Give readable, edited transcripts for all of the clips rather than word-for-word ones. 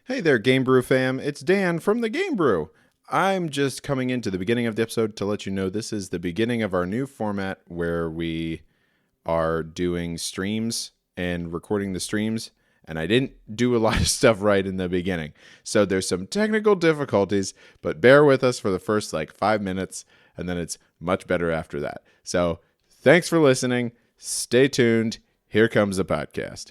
Hey there, Game Brew fam. It's Dan from the Game Brew. I'm just coming into the beginning of the episode to let you know this is the beginning of our new format where we are doing streams and recording the streams. And I didn't do a lot of stuff right in the beginning. So there's some technical difficulties, but bear with us for the first 5 minutes, and then it's much better after that. So thanks for listening. Stay tuned. Here comes the podcast.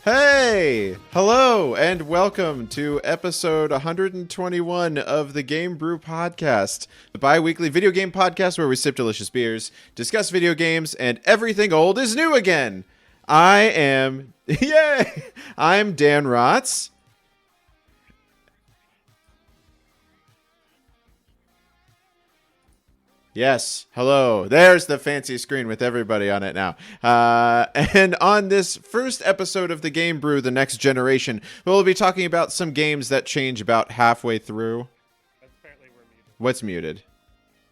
Hey! Hello, and welcome to episode 121 of the Game Brew Podcast, the bi-weekly video game podcast where we sip delicious beers, discuss video games, and everything old is new again. I'm Dan Rotz. Yes, hello. There's the fancy screen with everybody on it now. And on this first episode of the Game Brew, The Next Generation, we'll be talking about some games that change about halfway through. Apparently we're muted. What's muted?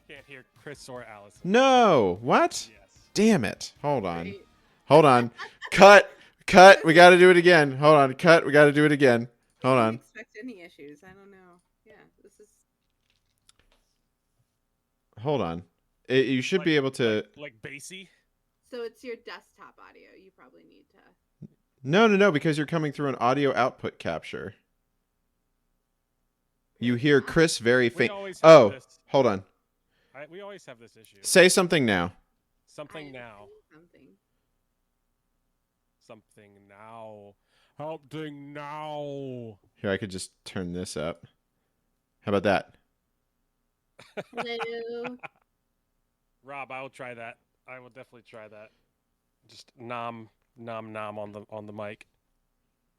Can't hear Chris or Allison. No. What? Yes. Damn it. Hold on. Hold on. Cut. We got to do it again. Hold on. Cut. We got to do it again. Hold on. I don't expect any issues. I don't know. Yeah, this is... Hold on. You should be able to... Like bassy? So it's your desktop audio. You probably need to... No, because you're coming through an audio output capture. You hear Chris very faint. Oh, hold on. We always have this issue. Say something now. Something now. Something. Something now. Something now. Here, I could just turn this up. How about that? Hello. Rob, I will try that. I will definitely try that. Just nom on the mic.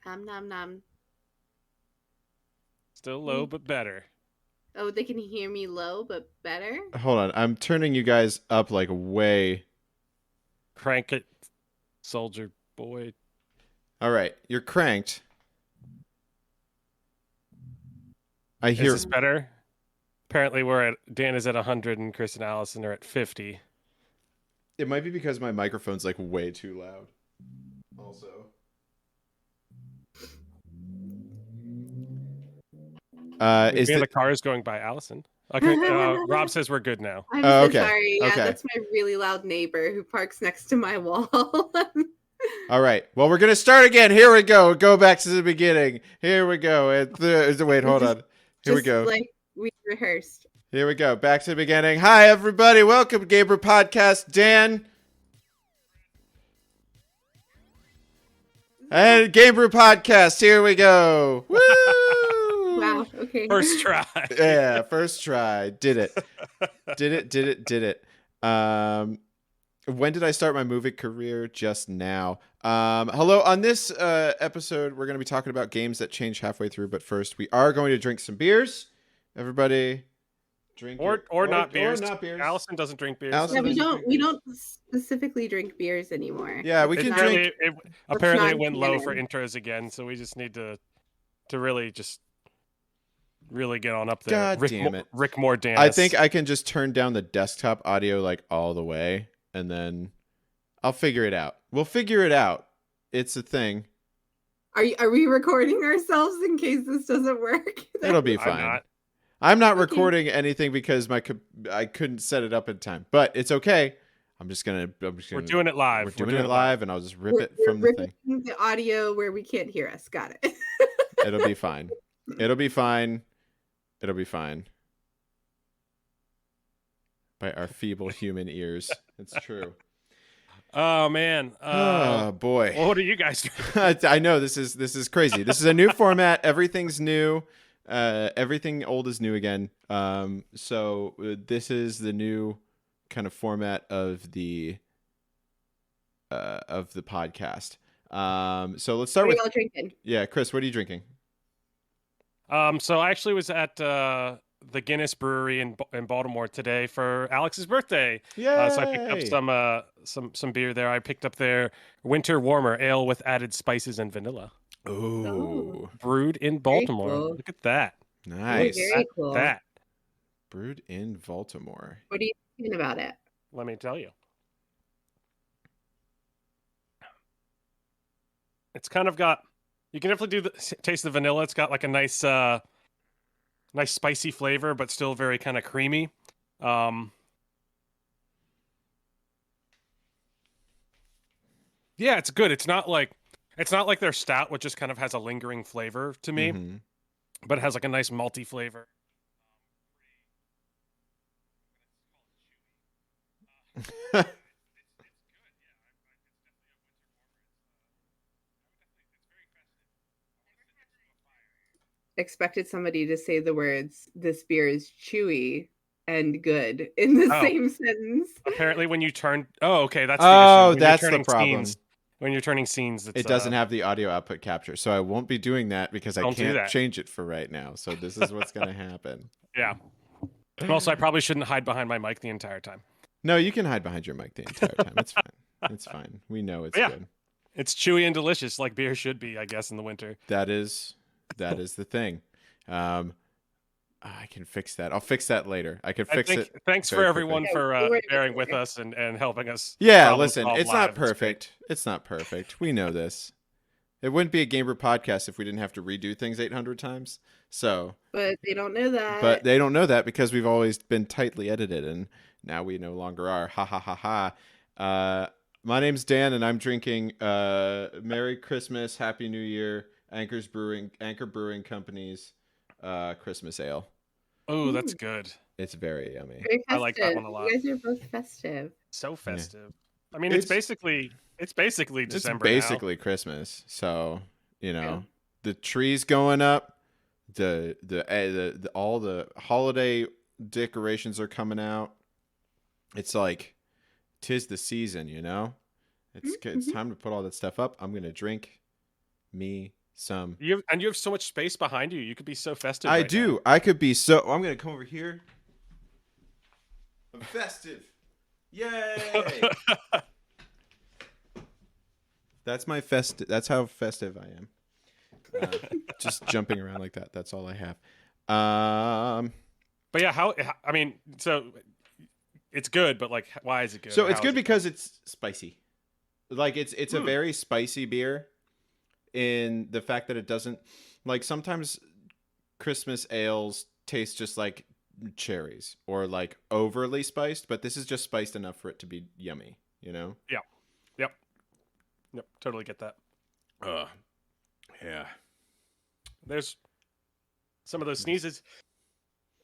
Nom. Still low, but better. Oh, they can hear me low, but better? Hold on. I'm turning you guys up way. Crank it, soldier boy. All right. You're cranked. I hear... Is this better? Apparently Dan is at 100 and Chris and Allison are at 50. It might be because my microphone's way too loud. Also. Is the cars going by Allison? Okay, Rob says we're good now. I'm so okay. sorry. Yeah, Okay. That's my really loud neighbor who parks next to my wall. All right. Well, we're going to start again. Here we go. Go back to the beginning. Here we go. Wait, hold on. Here we go. Like we rehearsed. Here we go. Back to the beginning. Hi, everybody. Welcome to Game Brew Podcast. Dan. And Game Brew Podcast. Here we go. Woo! Wow. Okay. First try. Yeah, first try. Did it. Did it. When did I start my movie career? Just now. Hello. On this episode, we're going to be talking about games that change halfway through. But first, we are going to drink some beers. Everybody, drink or not beers. Or not beers. Allison doesn't drink beers. Allison Yeah, we don't specifically drink beers anymore. Yeah, we can drink. Apparently, it went low for intros again, so we just need to really get on up there. God damn it, Rick Moore-Danis. I think I can just turn down the desktop audio all the way, and then I'll figure it out. We'll figure it out. It's a thing. Are we recording ourselves in case this doesn't work? It'll be fine. I'm not recording anything because I couldn't set it up in time, but it's okay. We're doing it live. We're doing it live, and I'll just rip it from the thing. The audio where we can't hear us. Got it. It'll be fine. It'll be fine. It'll be fine. By our feeble human ears. It's true. Oh man. Oh boy. Well, what are you guys doing? I know this is crazy. This is a new format. Everything's new. Everything old is new again. So this is the new kind of format of the podcast. So let's start with. What are y'all drinking? Yeah, Chris, what are you drinking? So I actually was at the Guinness Brewery in Baltimore today for Alex's birthday. Yeah. So I picked up some beer there. I picked up their Winter Warmer Ale with added spices and vanilla. Ooh. Brewed in Baltimore. Cool. Look at that. Nice. Very cool. That. Brewed in Baltimore. What are you thinking about it? Let me tell you. It's kind of got. You can definitely taste the vanilla. It's got like a nice, nice spicy flavor, but still very kind of creamy. Yeah, it's good. It's not like their stout, which just kind of has a lingering flavor to me, Mm-hmm. but it has like a nice malty flavor. Expected somebody to say the words, "This beer is chewy and good" in the Oh. same sentence. Apparently, when you turn, oh, okay, that's the Oh, issue. When that's you're the turning problem. scenes, when you're turning scenes, it's, It doesn't have the audio output capture, so I won't be doing that because I Don't do can't that. change it for right now. So this is what's going to happen. Yeah. Also, I probably shouldn't hide behind my mic the entire time. No, you can hide behind your mic the entire time. It's fine. It's fine. We know it's Yeah. good. It's chewy and delicious, like beer should be, I guess, in the winter. That is the thing. I can fix that. I'll fix that later. I can fix it. Thanks very for everyone quickly. for Yeah, we'll write it bearing down. with us and helping us. Yeah, problem listen, solve it's live. not It's great. perfect. It's not perfect. We know this. It wouldn't be a Gamer podcast if we didn't have to redo things 800 times. So, But they don't know that. but they don't know that because we've always been tightly edited, and now we no longer are. Ha ha ha ha. My name's Dan, and I'm drinking Merry Christmas, Happy New Year, Anchor Brewing Company's Christmas Ale. Oh, that's good. It's very yummy. Very festive. I like that one a lot. You guys are both festive. So festive. I mean, It's- it's basically December. It's basically Christmas, so the trees going up, the all the holiday decorations are coming out. It's like 'tis the season, It's time to put all that stuff up. I'm gonna drink me some. You have so much space behind you. You could be so festive. I right do. now. I could be so. I'm gonna come over here. I'm festive. Yay! That's my That's how festive I am. Just jumping around like that. That's all I have. But yeah, I mean, so it's good, but like, why is it good? So Or it's how good is it because it's spicy. Like it's a very spicy beer in the fact that it doesn't, like, sometimes Christmas ales taste just like cherries or like overly spiced, but this is just spiced enough for it to be yummy, Yep, totally get that. Yeah. There's some of those sneezes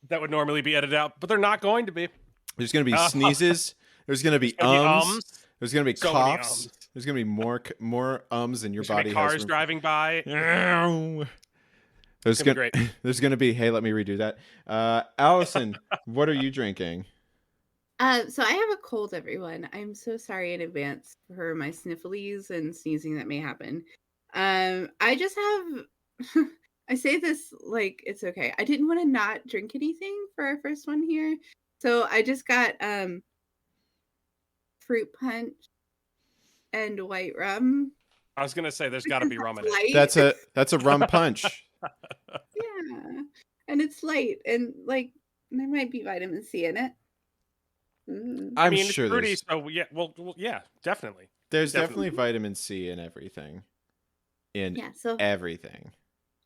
that would normally be edited out, but they're not going to be. There's gonna be sneezes. There's gonna be ums. There's gonna be So many coughs. ums. There's gonna be more ums than your There's gonna body be has cars room. driving by. There's gonna be great. There's gonna be. Hey, let me redo that. Allison, what are you drinking? So I have a cold, everyone. I'm so sorry in advance for my sniffles and sneezing that may happen. I just have I say this like it's okay. I didn't want to not drink anything for our first one here. So I just got fruit punch and white rum. I was gonna say there's got to be rum in it. Light. That's a rum punch. Yeah. And it's light and like there might be vitamin C in it. I'm mean, sure it's fruity, there's so yeah, well, yeah, definitely. definitely vitamin C in everything. Yeah, so Everything.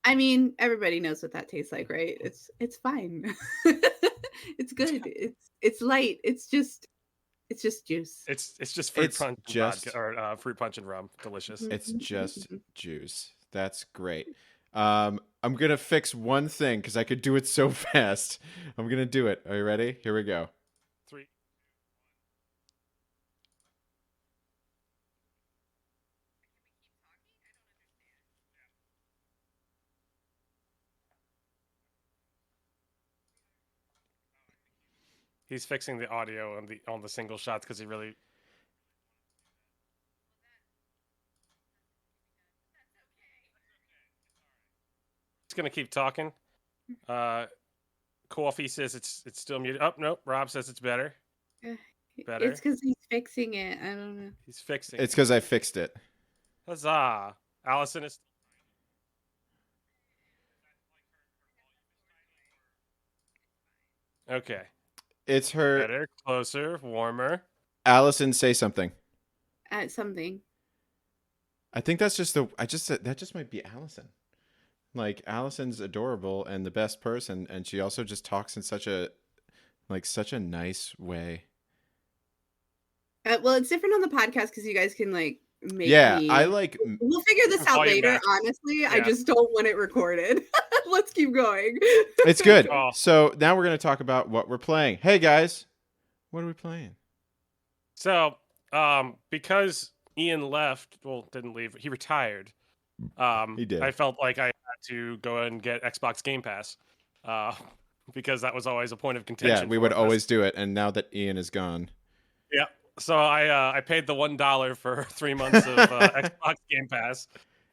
I mean, everybody knows what that tastes like, right? It's fine. It's good. It's light. It's just juice. It's just fruit It's punch just- and vodka, or fruit punch and rum. Delicious. It's just juice. That's great. I'm gonna fix one thing because I could do it so fast. I'm gonna do it. Are you ready? Here we go. 3. He's fixing the audio on the single shots because he really. He's gonna keep talking. Coffee says it's still muted. Oh nope. Rob says it's better. Better. It's because he's fixing it. I don't know. He's fixing. It's because I fixed it. Huzzah! Allison is. Okay. It's her. Better, closer, warmer. Allison, say something. Something. I think that's just that just might be Allison. Like Allison's adorable and the best person, and she also just talks in such a nice way. Well, it's different on the podcast because you guys can like make Yeah, I me. like. We'll figure this out Volume later. match. Honestly, I Yeah. just don't want it recorded. Let's keep going. It's good. Oh. So now we're gonna talk about what we're playing. Hey guys, what are we playing? So, because Ian left, well, didn't leave, he retired. He did. I felt like I had to go and get Xbox Game Pass, because that was always a point of contention. Yeah, we for would us. always do it, and now that Ian is gone, Yeah. So I paid the $1 for 3 months of Xbox Game Pass,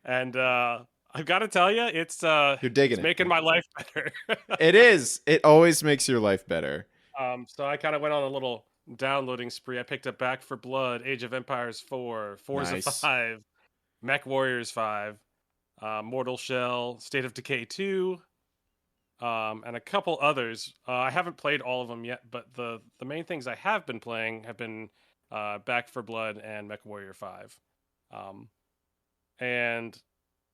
and I've got to tell you, it's you're digging it's it. making my life better. It is. It always makes your life better. So I kind of went on a little downloading spree. I picked up Back 4 Blood, Age of Empires 4, Forza Nice. 5, Mech Warriors 5, Mortal Shell, State of Decay 2, and a couple others. I haven't played all of them yet, but the main things I have been playing have been Back 4 Blood and Mech Warrior 5. And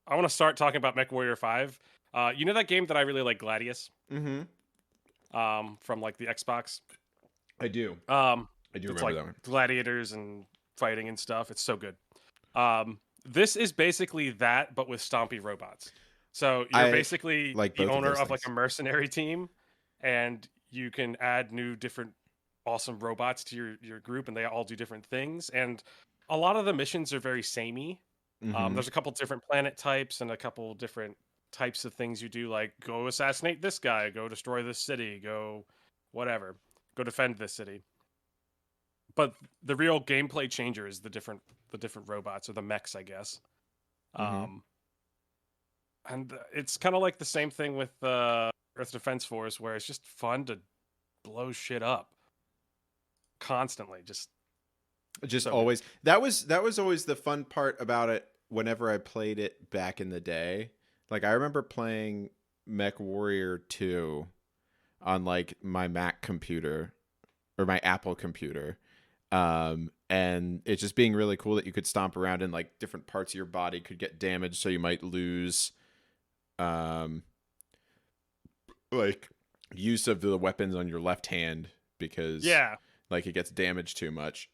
I want to start talking about Mech Warrior 5. You know that game that I really like, Gladius, Mm-hmm. from like the Xbox? I do. I do it's remember like that one. gladiators and fighting and stuff. It's so good. This is basically that, but with stompy robots. So you're I basically like the both of owner those of like a things. mercenary team, and you can add new different awesome robots to your group, and they all do different things. And a lot of the missions are very samey. Mhm. There's a couple different planet types and a couple different types of things you do, like go assassinate this guy, go destroy this city, go whatever, go defend this city. But the real gameplay changer is the different robots, or the mechs, I guess. Mhm. And it's kind of like the same thing with Earth Defense Force, where it's just fun to blow shit up constantly. Just so good. Always. That was always the fun part about it whenever I played it back in the day. Like I remember playing Mech Warrior 2 on like my Mac computer or my Apple computer. And it just being really cool that you could stomp around and like different parts of your body could get damaged, so you might lose like use of the weapons on your left hand because Yeah, like it gets damaged too much.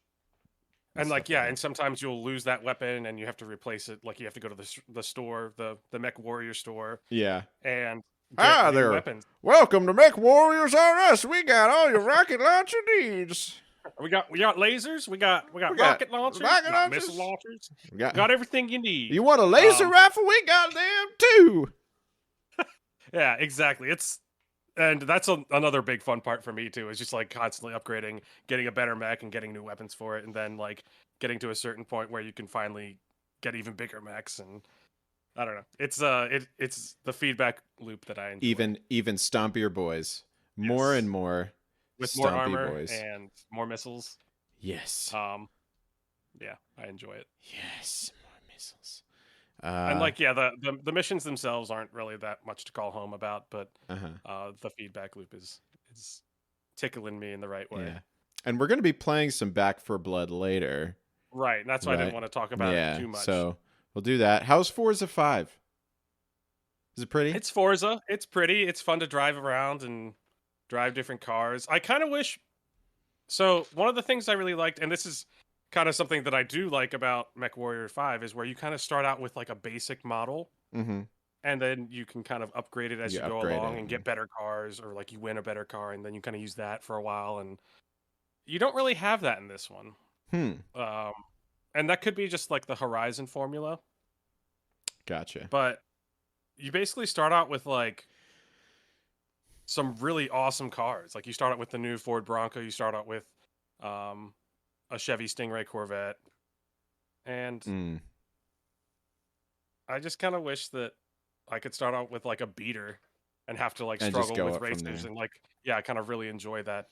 and stuff like yeah, that. and sometimes you'll lose that weapon, and you have to replace it. Like you have to go to the store, the Mech Warrior store, Yeah. and get new There. weapons. Welcome to Mech Warriors R Us. We got all your rocket launcher needs. We got lasers. We got We got rocket launchers. rocket We got launchers. missile launchers. We got, Got everything you need. you want a laser rifle? We got them too. Yeah, exactly. And that's another big fun part for me too. Is just like constantly upgrading, getting a better mech, and getting new weapons for it, and then like getting to a certain point where you can finally get even bigger mechs. And I don't know. It's the feedback loop that I enjoy. Even stompier boys. More Yes. and more With more stompy armor boys. and more missiles. Yes. Yeah, I enjoy it. Yes. More missiles. And like yeah, the missions themselves aren't really that much to call home about, but the feedback loop is tickling me in the right way. Yeah. And we're going to be playing some Back 4 Blood later. Right, and that's why I didn't want to talk about it too much. So we'll do that. How's Forza 5? Is it pretty? It's Forza. It's pretty. It's fun to drive around and drive different cars. I kind of wish. So one of the things I really liked, and this is kind of something that I do like about Mech Warrior 5, is where you kind of start out with like a basic model, Mm-hmm. and then you can kind of upgrade it as you go upgrade along it, and get better cars, or like you win a better car, and then you kind of use that for a while. And you don't really have that in this one. And that could be just like the Horizon formula. Gotcha. But you basically start out with like some really awesome cars. Like you start out with the new Ford Bronco, you start out with a Chevy Stingray Corvette. And I just kind of wish that I could start out with like a beater and have to like And just struggle go with up from races there. and like I kind of really enjoy that.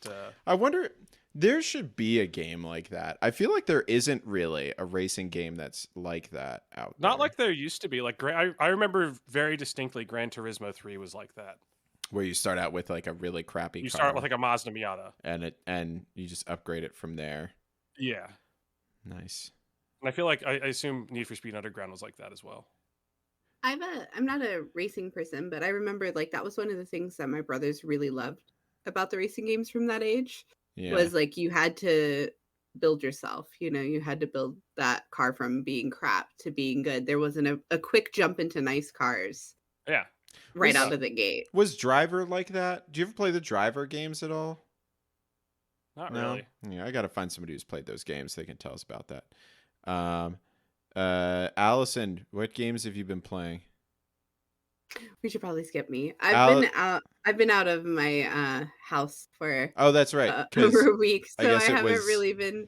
I wonder, there should be a game like that. I feel like there isn't really a racing game that's like that out there. Not like there used to be. Like I remember very distinctly Gran Turismo 3 was like that. Where you start out with like a really crappy You car. start with like a Mazda Miata. and you just upgrade it from there. Yeah. Nice. And I feel like I assume Need for Speed Underground was like that as well. I'm not a racing person, but I remember like that was one of the things that my brothers really loved about the racing games from that age Yeah. was like you had to build yourself. You had to build that car from being crap to being good. There wasn't a quick jump into nice cars Yeah. right Was- out of the gate. Was Driver like that? Do you ever play the Driver games at all? Not No? really. Yeah, I got to find somebody who's played those games. They can tell us about that. Allison, what games have you been playing? We should probably skip me. Al- I've been out of my house for Oh, that's right. 'cause over a week, I so I, guess it haven't was- really been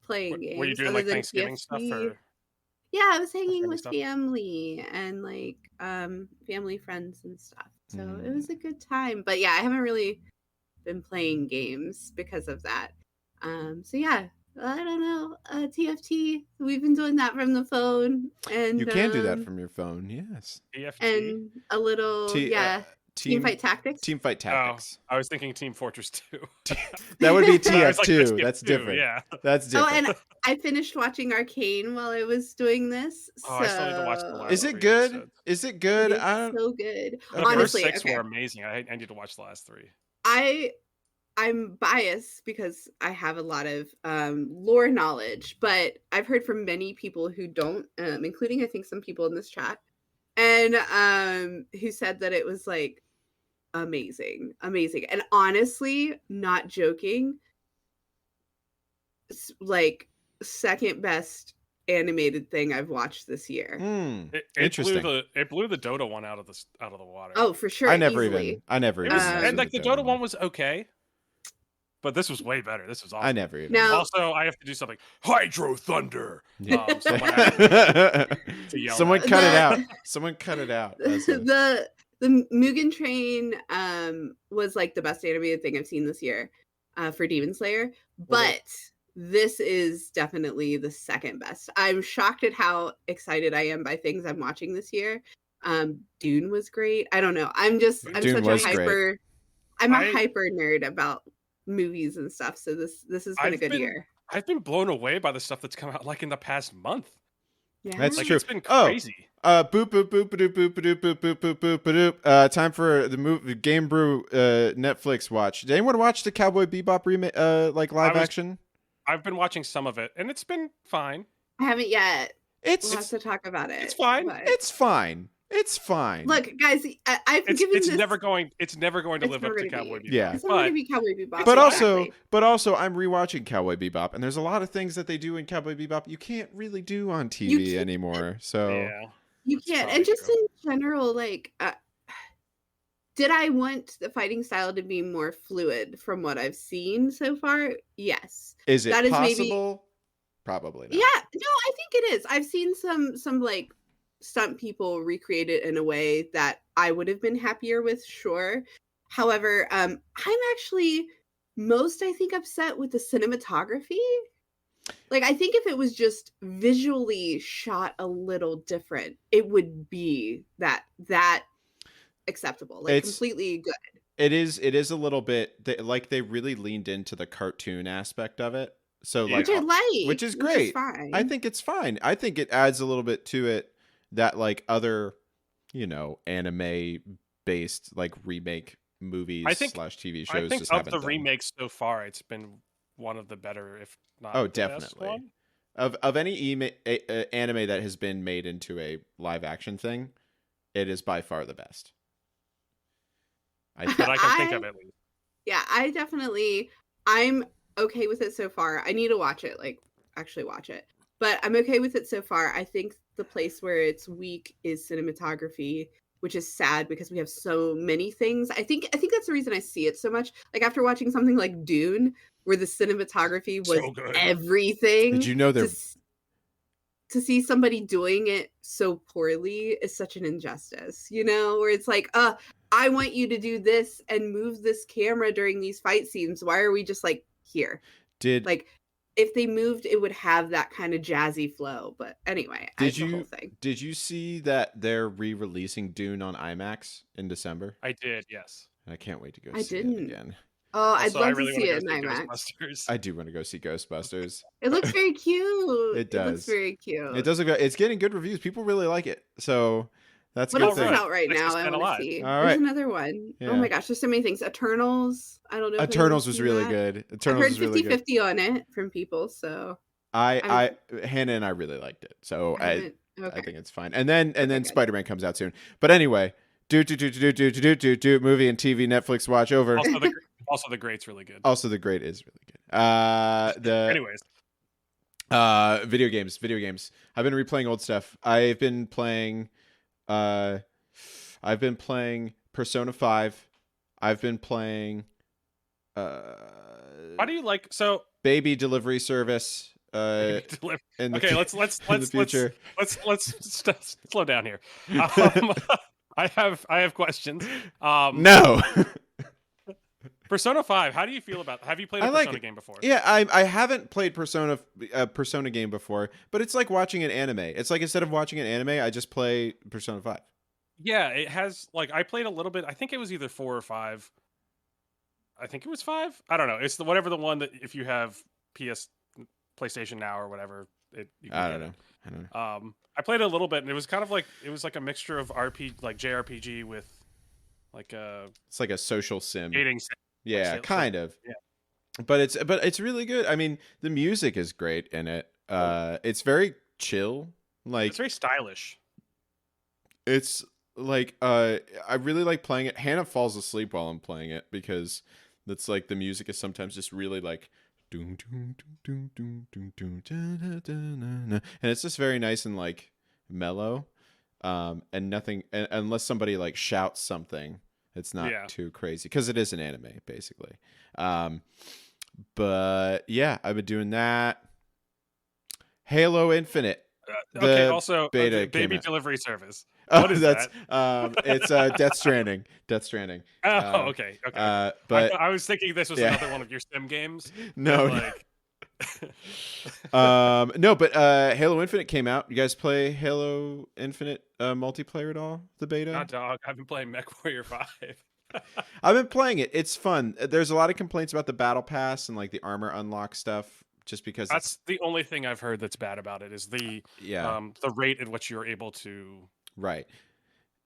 playing Were you games doing other like than Thanksgiving stuff TFT. or Yeah, I was hanging family with stuff? family and like family friends and stuff. So it Mm. was a good time. But yeah, I haven't really been playing games because of that. So yeah, I don't know. TFT, we've been doing that from the phone and You can do that from your phone, yes. EFT? and a little Team Fight Tactics. Team Fight Oh, Tactics. I was thinking Team Fortress 2. That would be I was like, TF2. let's skip That's 2, different. Yeah. That's Oh, different. and I finished watching Arcane while I was doing this. Oh, I still need to watch the last Is it 3 good? episodes. Is it good? It is I don't. so good. The Okay. first Honestly, 6 okay. were amazing. I need to watch the last 3. I'm biased because I have a lot of lore knowledge, but I've heard from many people who don't, including I think some people in this chat, and who said that it was like amazing. And honestly, not joking, like second best animated thing I've watched this year. It Interesting. blew the Dota one out of the water. Oh, for sure. I never easily. even. It was, Um, and like the Dota one was okay, but this was way better. This was awesome. I never even. Now- Also, I have to do something. Hydro Thunder. Yeah. Someone to yell Someone at. cut it The- out. Someone cut it out. That's it. the Mugen Train was like the best animated thing I've seen this year for Demon Slayer, but this is definitely the second best. I'm shocked at how excited I am by things I'm watching this year. Dune was great. I don't know. I'm Dune such was a great. hyper. I'm a I- hyper nerd about movies and stuff. So this has been a good year. I've been blown away by the stuff that's come out like in the past month. Yeah, That's Like true. it's been Oh. crazy. Boop boop boop boop boop boop boop boop boop boop boop. Time for the movie Game Brew Netflix watch. Did anyone watch the Cowboy Bebop remake like live action? I've been watching some of it, and it's been fine. I haven't yet. It's We'll have to talk about it. it's fine. but- it's fine. It's fine. Look, guys, I've It's given it's this. never going to It's live never up to gonna Cowboy be. Bebop. Yeah. It's not going to But be Cowboy Bebop. but exactly. also I'm rewatching Cowboy Bebop, and there's a lot of things that they do in Cowboy Bebop you can't really do on TV can't. anymore. So yeah, You That's can't. probably And just true. in general, like, did I want the fighting style to be more fluid from what I've seen so far? Yes. is it that is maybe- possible? Probably not. Yeah. No, I think it is. I've seen some like stunt people recreate it in a way that I would have been happier with. Sure. However, I'm actually most, I think, upset with the cinematography. Like, I think if it was just visually shot a little different, it would be that acceptable, like It's- completely good. It is a little bit like they really leaned into the cartoon aspect of it. So Yeah. like Which I like. which is great. Fine. I think it's fine. I think it adds a little bit to it that like other, anime based like remake movies I think- / TV shows I think just of haven't the done. remakes so far, it's been one of the better, if not. Oh, the best definitely. one. Of any anime that has been made into a live action thing, it is by far the best. I think. That I can think of at least. Yeah, I'm okay with it so far. I need to watch it, like actually watch it. But I'm okay with it so far. I think the place where it's weak is cinematography, which is sad because we have so many things. I think that's the reason I see it so much. Like after watching something like Dune, where the cinematography was So good. everything. Did you know they're to see somebody doing it so poorly is such an injustice, where it's like, I want you to do this and move this camera during these fight scenes. Why are we just like here? did Like, if they moved, it would have that kind of jazzy flow. But anyway, Did it's the whole you thing. did you see that they're re-releasing Dune on IMAX in December? I did, yes. I can't wait to go I see it didn't. again. Oh, I'd Also, I love to really want see to go it in see IMAX. Ghostbusters. I do want to go see Ghostbusters. It looks very cute. It It looks does. very It cute. does look. It's getting good reviews. People really like it. So that's a What good else is thing. Right. out right Makes me now I stand want to alive. see? All There's right. another one. Oh Yeah. my gosh, there's so many things. Eternals. I don't know if Eternals anyone's was seen really that. good. I've Eternals heard was really good. 50-50 on it from people, so I Hannah and I really liked it. So I haven't. I Okay. think it's fine. And then Okay, good. Spider-Man comes out soon. But anyway, do movie and TV Netflix watch over. Also, the Great's really good. Also, The Great is really good. Anyways, Video games. I've been replaying old stuff. I've been playing Persona 5. I've been playing why do you like so? Baby Delivery Service in the Okay, let's in the future. let's slow down here. I have questions. No. Persona 5. How do you feel about? Have you played a Persona game before? Yeah, I haven't played a Persona game before, but it's like watching an anime. It's like instead of watching an anime, I just play Persona 5. Yeah, it has like I played a little bit. I think it was either 4 or 5. I think it was 5. I don't know. It's the one that if you have PlayStation Now or whatever, you can I get don't it. know. I played it a little bit, and it was kind of like a mixture of JRPG with like a It's like a social sim. dating sim. Yeah, Like, kind of. Yeah. But it's really good. I mean, the music is great in it. It's very chill. Like It's very stylish. it's like I really like playing it. Hannah falls asleep while I'm playing it because that's like the music is sometimes just really like doom doom doom doom doom doom doom da, da, na, na. And it's just very nice and like mellow. And nothing unless somebody like shouts something, it's not too crazy because it is an anime basically. But yeah, I've been doing that. Halo Infinite. Okay, also beta Baby Delivery Service. Oh, What is that's that? It's Death Stranding. Oh, okay. But I was thinking this was another one of your sim games. No. Like... No, but Halo Infinite came out. You guys play Halo Infinite multiplayer at all? The beta? Not dog. I've been playing MechWarrior 5. I've been playing it. It's fun. There's a lot of complaints about the battle pass and like the armor unlock stuff. Just because that's the only thing I've heard that's bad about it is the rate at which you're able to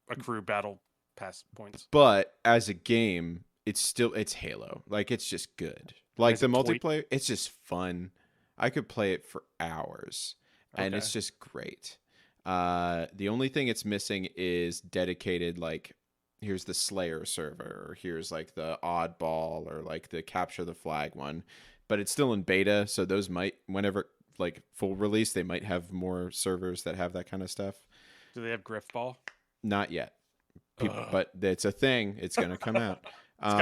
accrue battle pass points. But as a game, it's Halo. Like it's just good. Like the multiplayer, it's just fun. I could play it for hours, and it's just great. The only thing it's missing is dedicated like here's the Slayer server, or here's like the Oddball, or like the Capture the Flag one. But it's still in beta, so those might, whenever like full release, they might have more servers that have that kind of stuff. Do they have Griffball? Not yet, but it's a thing. It's gonna come out. It's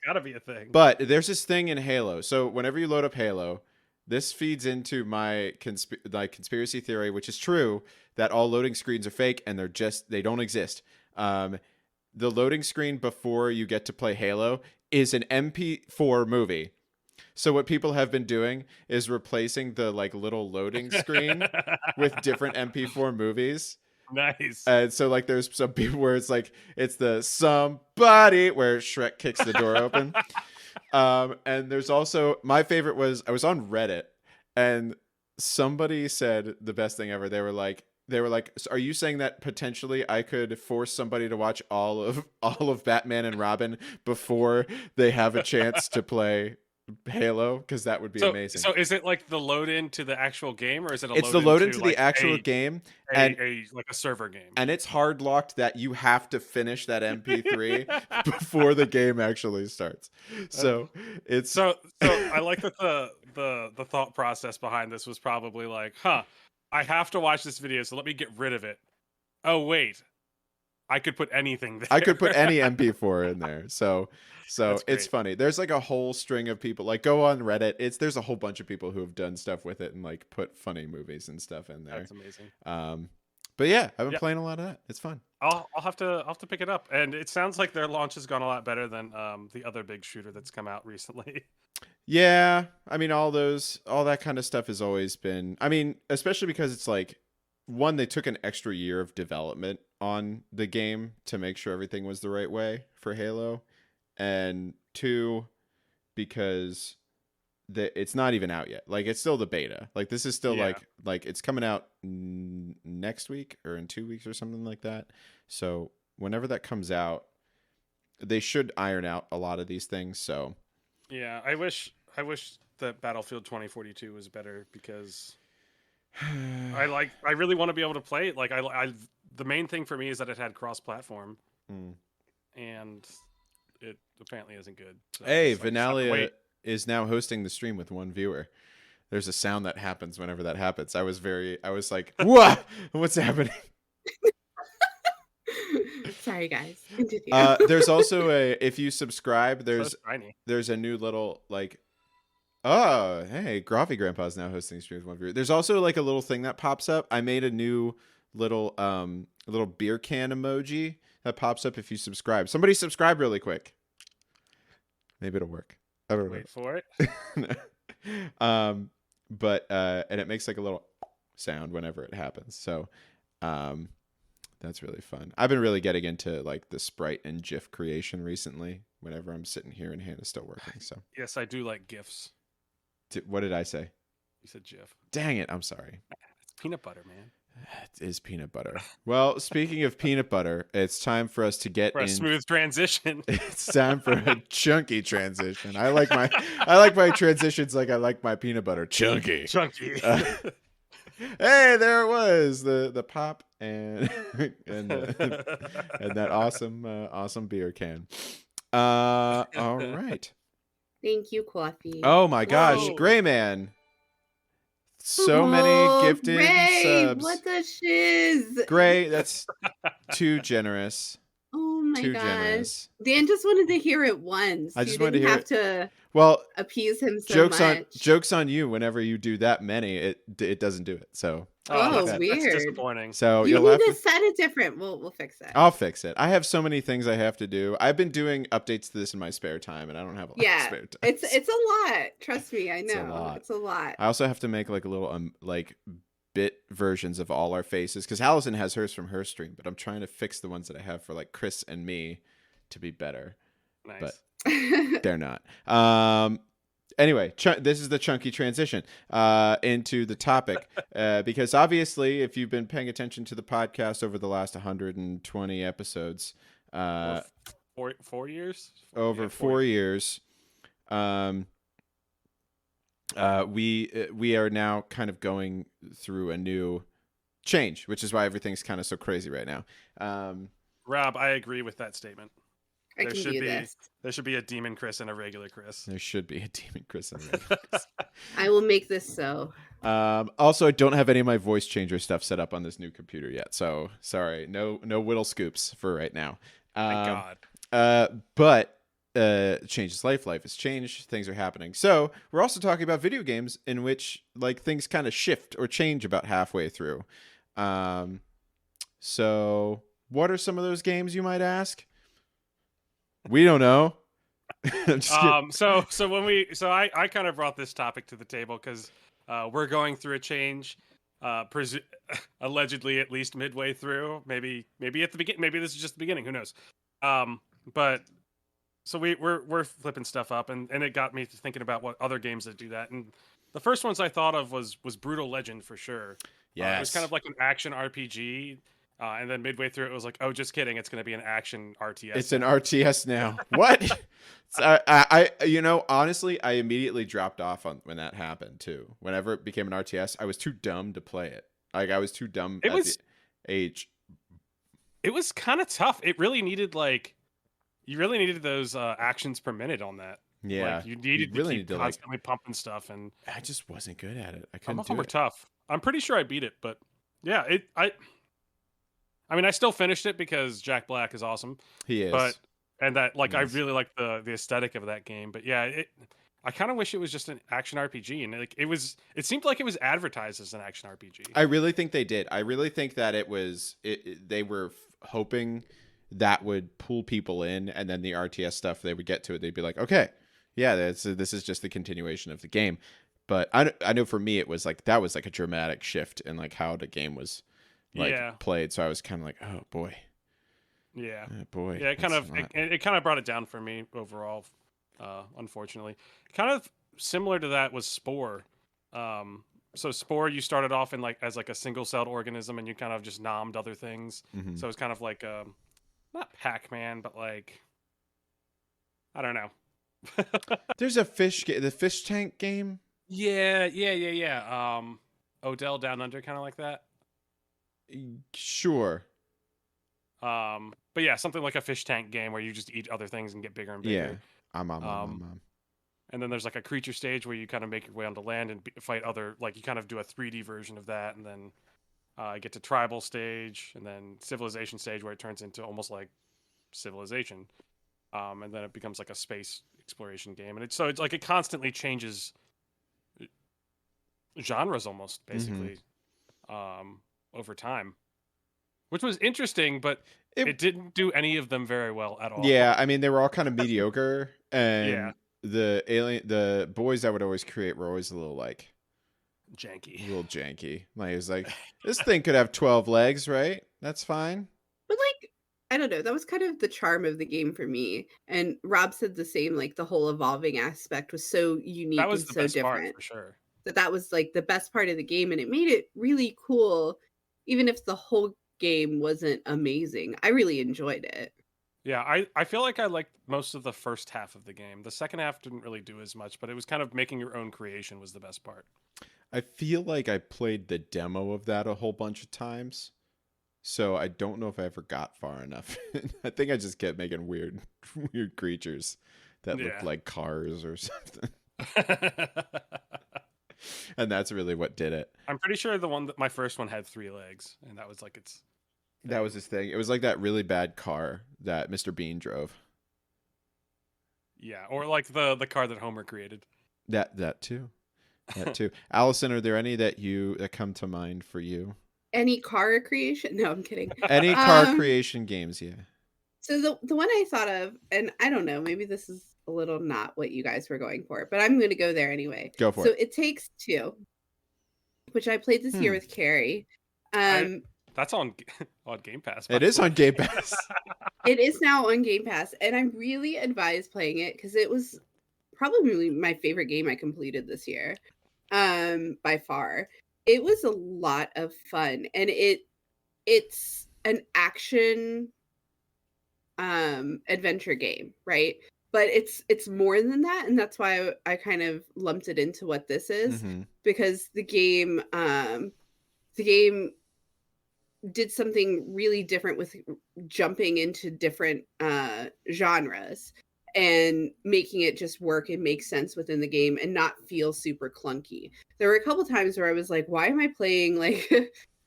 gotta be a thing. But there's this thing in Halo. So whenever you load up Halo, this feeds into my conspiracy theory, which is true, that all loading screens are fake and they don't exist. The loading screen before you get to play Halo is an MP4 movie. So what people have been doing is replacing the like little loading screen with different MP4 movies. Nice. And so like there's some people where it's like it's the somebody where Shrek kicks the door open. And there's also my favorite was I was on Reddit and somebody said the best thing ever. They were like, so are you saying that potentially I could force somebody to watch all of Batman and Robin before they have a chance to play Halo? Because that would be amazing. So is it like the load into the actual game, or is it it's the load into the actual game and like a server game? And it's hard locked that you have to finish that MP3 before the game actually starts. So it's so I like that the thought process behind this was probably like, I have to watch this video, so let me get rid of it. Oh wait, I could put anything there. I could put any MP4 in there. So it's funny. There's like a whole string of people. Like go on Reddit. There's a whole bunch of people who have done stuff with it and like put funny movies and stuff in there. That's amazing. But yeah, I've been playing a lot of that. It's fun. I'll have to pick it up. And it sounds like their launch has gone a lot better than the other big shooter that's come out recently. Yeah, I mean all that kind of stuff has always been. I mean, especially because it's like one, they took an extra year of development on the game to make sure everything was the right way for Halo. And two, because it's not even out yet. Like, it's still the beta. Like, this is still Yeah. like it's coming out next week or in 2 weeks or something like that. So whenever that comes out, they should iron out a lot of these things. So Yeah, I wish that Battlefield 2042 was better because I really want to be able to play it. Like the main thing for me is that it had cross-platform, Mm. and it apparently isn't good. So Hey, just, like, just have to Vinalia wait. is now hosting the stream with one viewer. There's a sound that happens whenever that happens. I was like, what? What's happening? Sorry, guys. Continue. There's also if you subscribe, So shiny. there's a new little like, oh, hey, Groffy Grandpa's now hosting the stream with one viewer. There's also like a little thing that pops up. I made a new little beer can emoji that pops up if you subscribe. Somebody subscribe really quick. Maybe it'll work. I don't know. Wait for it. But and it makes like a little sound whenever it happens. So that's really fun. I've been really getting into like the sprite and GIF creation recently whenever I'm sitting here and Hannah's still working. So Yes, I do like GIFs. what did I say? You said GIF. Dang it, I'm sorry. It's peanut butter, man. It is peanut butter. Well, speaking of peanut butter, it's time for us to get For a in. smooth transition. It's time for a chunky transition. I like my transitions like I like my peanut butter chunky. Chunky. Hey, there it was, the pop and and that awesome beer can. All right. Thank you, Coffee. Oh my gosh, Whoa. Gray Man. So Oh, many gifted Gray, subs. what the shiz? Gray, that's too generous. Oh my Too gosh. generous. Dan just wanted to hear it once. I just you wanted to didn't hear have to Well, appease him so jokes much. on you. Whenever you do that many, it doesn't do it. So Oh, that's weird. disappointing. so You you'll need have to to. set it different. We'll fix it. I'll fix it. I have so many things I have to do. I've been doing updates to this in my spare time, and I don't have a lot of Yeah, spare time. it's a lot. Trust me, I It's a know. lot. It's a lot. I also have to make like a little like bit versions of all our faces because Allison has hers from her stream, but I'm trying to fix the ones that I have for like Chris and me to be better. Nice. But they're not. Anyway, this is the chunky transition into the topic because obviously, if you've been paying attention to the podcast over the last 120 episodes, Four years? over Yeah, 4 years, we are now kind of going through a new change, which is why everything's kind of so crazy right now. Rob, I agree with that statement. I can do this. There should be a demon Chris and a regular Chris. There should be a demon Chris in there. I will make this so. Also, I don't have any of my voice changer stuff set up on this new computer yet, so sorry. No whittle scoops for right now. Thank God. But change is life. Life has changed. Things are happening. So we're also talking about video games in which like things kind of shift or change about halfway through. So what are some of those games, you might ask? We don't know. I'm just kidding. So I kind of brought this topic to the table because we're going through a change, allegedly at least midway through, maybe at the beginning, maybe this is just the beginning, who knows? But so we're flipping stuff up, and it got me thinking about what other games that do that, and the first ones I thought of was Brutal Legend for sure. Yes. It was kind of like an action RPG. And then midway through, it was like, oh, just kidding. It's going to be an action RTS. It's an RTS now. What? I honestly, I immediately dropped off on when that happened too. Whenever it became an RTS, I was too dumb to play it. Like I was too dumb at the age. It was kind of tough. It really needed you really needed those actions per minute on that. Yeah, like, you needed really to keep constantly pumping stuff, and I just wasn't good at it. I some couldn't of them do were it. tough. I'm pretty sure I beat it, but yeah, I mean, I still finished it because Jack Black is awesome. He is. But and that Nice. I really like the aesthetic of that game. But yeah, I kind of wish it was just an action RPG, and it seemed like it was advertised as an action RPG. I really think they did. I really think that they were hoping that would pull people in, and then the RTS stuff, they would get to it. They'd be like, okay, yeah, this is just the continuation of the game. But I know for me, it was like that was like a dramatic shift in like how the game was played. So I was kind of like, oh boy. Yeah. Oh boy. Yeah, it kind of brought it down for me overall. unfortunately. Kind of similar to that was Spore. So Spore, you started off in like as like a single-celled organism, and you kind of just nommed other things. Hmm. So it's kind of like not Pac-Man, but like I don't know. There's a the fish tank game. Yeah. Odell Down Under, kind of like that. Sure. But yeah, something like a fish tank game where you just eat other things and get bigger and Yeah. bigger. I'm. And then there's like a creature stage where you kind of make your way onto land and fight other, like you kind of do a 3D version of that, and then get to tribal stage, and then civilization stage where it turns into almost like civilization, and then it becomes like a space exploration game, and it's like it constantly changes genres almost basically over time, which was interesting, but it didn't do any of them very well at all. Yeah, I mean they were all kind of mediocre, and Yeah. the boys that would always create were always a little janky. Like it was like this thing could have 12 legs, right? That's fine. But like, I don't know, that was kind of the charm of the game for me. And Rob said the same, like the whole evolving aspect was so unique That was and the so best part different. for sure. That was like the best part of the game, and it made it really cool, even if the whole game wasn't amazing. I really enjoyed it. Yeah, I feel like I liked most of the first half of the game. The second half didn't really do as much, but it was kind of making your own creation was the best part. I feel like I played the demo of that a whole bunch of times, so I don't know if I ever got far enough. I think I just kept making weird creatures that looked like cars or something. And that's really what did it. I'm pretty sure my first one had 3 legs, and that was like its. That was his thing. It was like that really bad car that Mr. Bean drove. Yeah, or like the car that Homer created. That too. That too. Allison, are there any that come to mind for you? Any car creation? No, I'm kidding. Any car creation games, yeah. So the one I thought of, and I don't know, maybe this is a little not what you guys were going for, but I'm going to go there anyway. Go for it. it. So It Takes Two, which I played this year with Carrie. That's on Game Pass. It is on Game Pass. It is now on Game Pass, and I really advise playing it because it was probably my favorite game I completed this year, by far. It was a lot of fun, and it's an action adventure game, right? But it's more than that, and that's why I kind of lumped it into what this is, because the game did something really different with jumping into different genres and making it just work and make sense within the game and not feel super clunky. There were a couple times where I was like, why am I playing like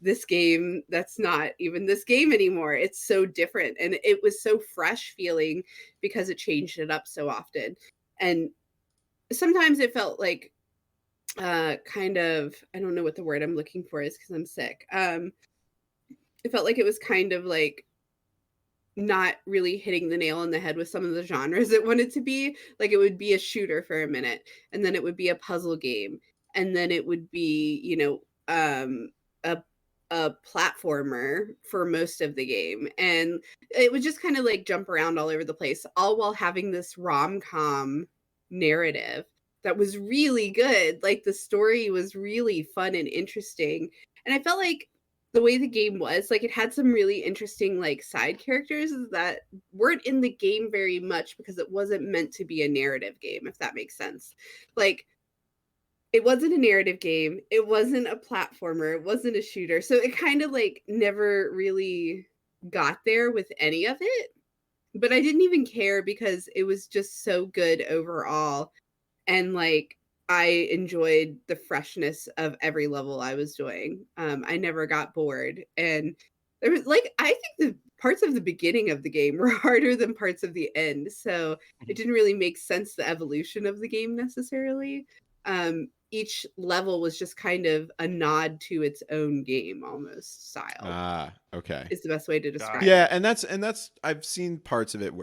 this game that's not even this game anymore? It's so different, and it was so fresh feeling because it changed it up so often. And sometimes it felt like kind of, I don't know what the word I'm looking for is because I'm sick. It felt like it was kind of like not really hitting the nail on the head with some of the genres it wanted to be. Like it would be a shooter for a minute, and then it would be a puzzle game, and then it would be, a platformer for most of the game. And it would just kind of like jump around all over the place, all while having this rom-com narrative that was really good. Like the story was really fun and interesting. And I felt like the way the game was, like it had some really interesting like side characters that weren't in the game very much because it wasn't meant to be a narrative game, if that makes sense. Like it wasn't a narrative game, it wasn't a platformer, it wasn't a shooter. So it kind of like never really got there with any of it. But I didn't even care because it was just so good overall. And like I enjoyed the freshness of every level I was doing. I never got bored. And there was like, I think the parts of the beginning of the game were harder than parts of the end. So it didn't really make sense, the evolution of the game necessarily. Each level was just kind of a nod to its own game almost style. Okay. Is the best way to describe it. Yeah, and that's I've seen parts of it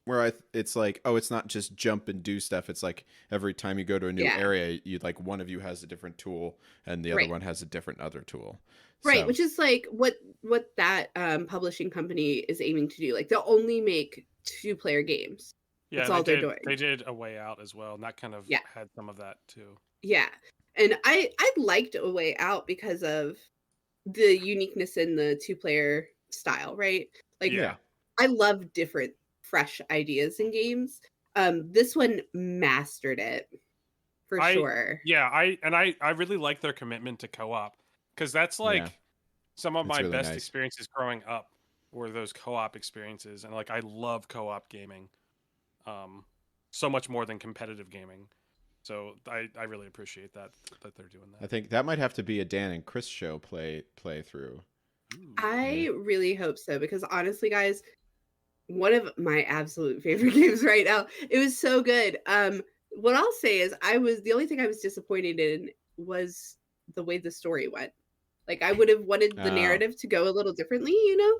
where it's like, oh, it's not just jump and do stuff. It's like every time you go to a new area, you like one of you has a different tool and the other one has a different other tool. Right, So, which is like what that publishing company is aiming to do. Like they'll only make 2-player games. Yeah, That's all they're doing. they did A Way Out as well, and that kind of Yeah. had some of that too. Yeah. And I liked A Way Out because of the uniqueness in the two-player style, right? Like Yeah. I love different fresh ideas in games. This one mastered it for sure. I really like their commitment to co-op, because that's like Yeah. some of It's my really best nice. experiences growing up were those co-op experiences, and like I love co-op gaming, so much more than competitive gaming. So I really appreciate that they're doing I that. think that might have to be a Dan and Chris show play through. Ooh. I really hope so, because honestly, guys, one of my absolute favorite games right now. It was so good. What I'll say is the only thing I was disappointed in was the way the story went. Like I would have wanted the Oh. narrative to go a little differently, you know?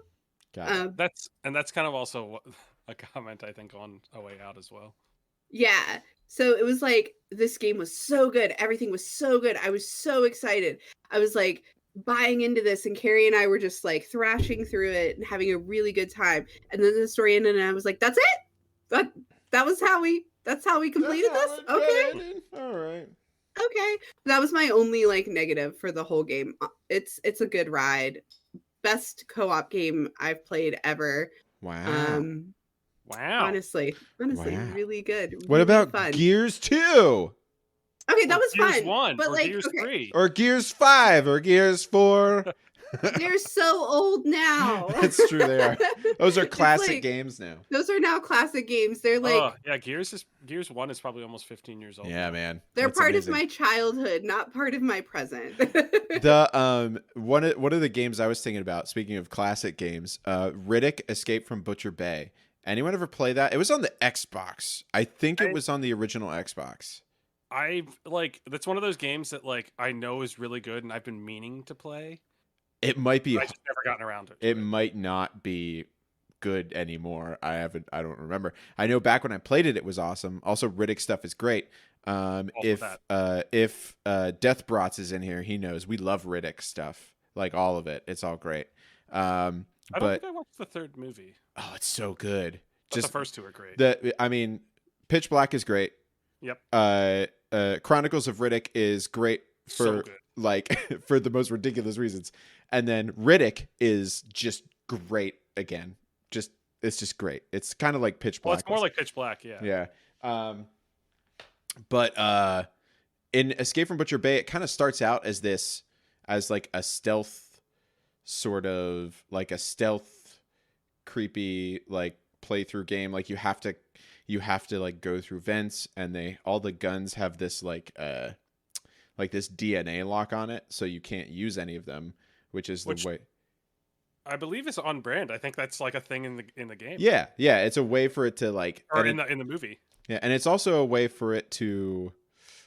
Got it. That's kind of also a comment I think on A Way Out as well. Yeah. So it was like this game was so good. Everything was so good. I was so excited. I was like buying into this, and Carrie and I were just like thrashing through it and having a really good time. And then the story ended, and I was like, "That's it. That's how we completed this. Okay, All right. okay." That was my only like negative for the whole game. It's a good ride. Best co-op game I've played ever. Wow. Wow. Honestly, Wow. really good. What Really about fun. Gears 2? Okay, that was Gears fun. 1 but or like, Gears okay, 3? Or Gears 5 or Gears 4? they're so old now. That's true, they are. Those are It's classic like- games now. Those are now classic games. They're like Oh, yeah, Gears 1 is probably almost 15 years old. Yeah, now. man. they're That's part amazing. of my childhood, not part of my present. The one of the games I was thinking about, speaking of classic games, Riddick Escape from Butcher Bay. Anyone ever play that? It was on the Xbox. I think it was on the original Xbox. That's one of those games that like I know is really good and I've been meaning to play. It might be. I just never gotten around to It might not be good anymore. I don't remember. I know back when I played it, it was awesome. Also, Riddick stuff is great. If Death Brats is in here, he knows we love Riddick stuff, like all of it. It's all great. I don't think I watched the third movie. Oh, it's so good. But Just the first two are great. I mean, Pitch Black is great. Yep. Chronicles of Riddick is great for So good. like for the most ridiculous reasons, and then Riddick is just great again. It's just great. It's kind of like Pitch Black. Well, it's more like Pitch Black, yeah. Yeah. But in Escape from Butcher Bay, it kind of starts out as like a stealth sort of like a stealth creepy like playthrough game. Like you have to like go through vents, and all the guns have this like this DNA lock on it, so you can't use any of them, which the way. I believe it's on brand. I think that's like a thing in the game. Yeah, it's a way for it to like, or in the movie. Yeah, and it's also a way for it to,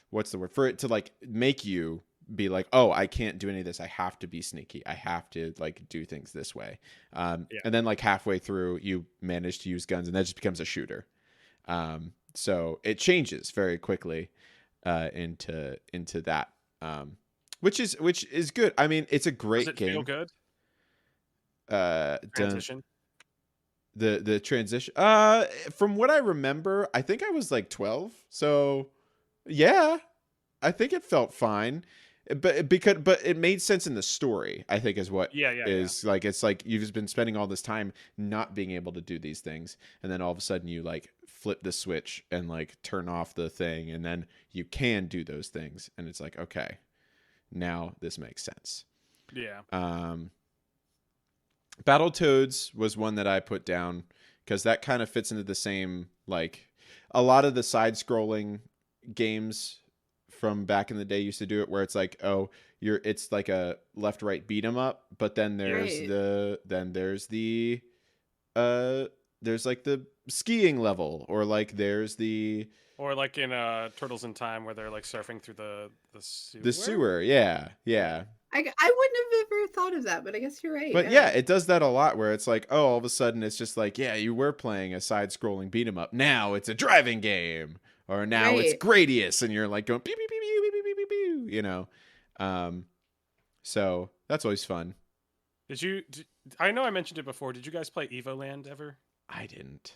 what's the word? For it to like make you be like, oh, I can't do any of this. I have to be sneaky. I have to like do things this way. And then like halfway through, you manage to use guns, and that just becomes a shooter. So it changes very quickly into that, which is good. I mean, it's a great Does it game. feel good? Transition. The transition. From what I remember, I think I was like 12. So yeah, I think it felt fine. But it made sense in the story, I think is what like, it's like you've just been spending all this time not being able to do these things, and then all of a sudden you like flip the switch and like turn off the thing, and then you can do those things, and it's like, okay, now this makes sense. Yeah. Battletoads was one that I put down because that kind of fits into the same, like a lot of the side scrolling games from back in the day used to do it, where it's like, oh, it's like a left right beat 'em up, but then there's there's like the skiing level, or like there's the, or like in Turtles in Time, where they're like surfing through the sewer. The sewer, yeah. I wouldn't have ever thought of that, but I guess you're right. But yeah, it does that a lot, where it's like, oh, all of a sudden it's just like, yeah, you were playing a side-scrolling beat 'em up. Now it's a driving game, or now it's Gradius, and you're like going pew pew pew pew pew pew pew pew, you know. So that's always fun. I know I mentioned it before. Did you guys play Evoland ever? I didn't.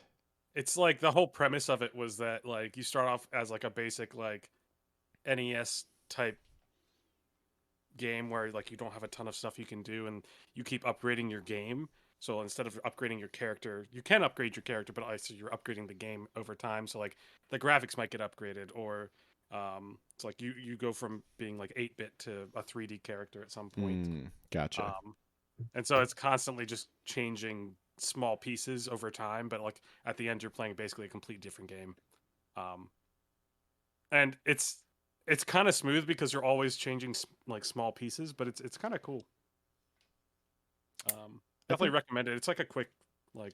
it's like the whole premise of it was that like you start off as like a basic like NES type game where like you don't have a ton of stuff you can do, and you keep upgrading your game. So instead of upgrading your character, you can upgrade your character, but also you're upgrading the game over time. So like the graphics might get upgraded, or it's like you go from being like 8-bit to a 3D character at some point. Gotcha. And so it's constantly just changing small pieces over time, but like at the end you're playing basically a complete different game. And it's kind of smooth because you're always changing like small pieces, but it's kind of cool. Definitely recommend it. It's like a quick, like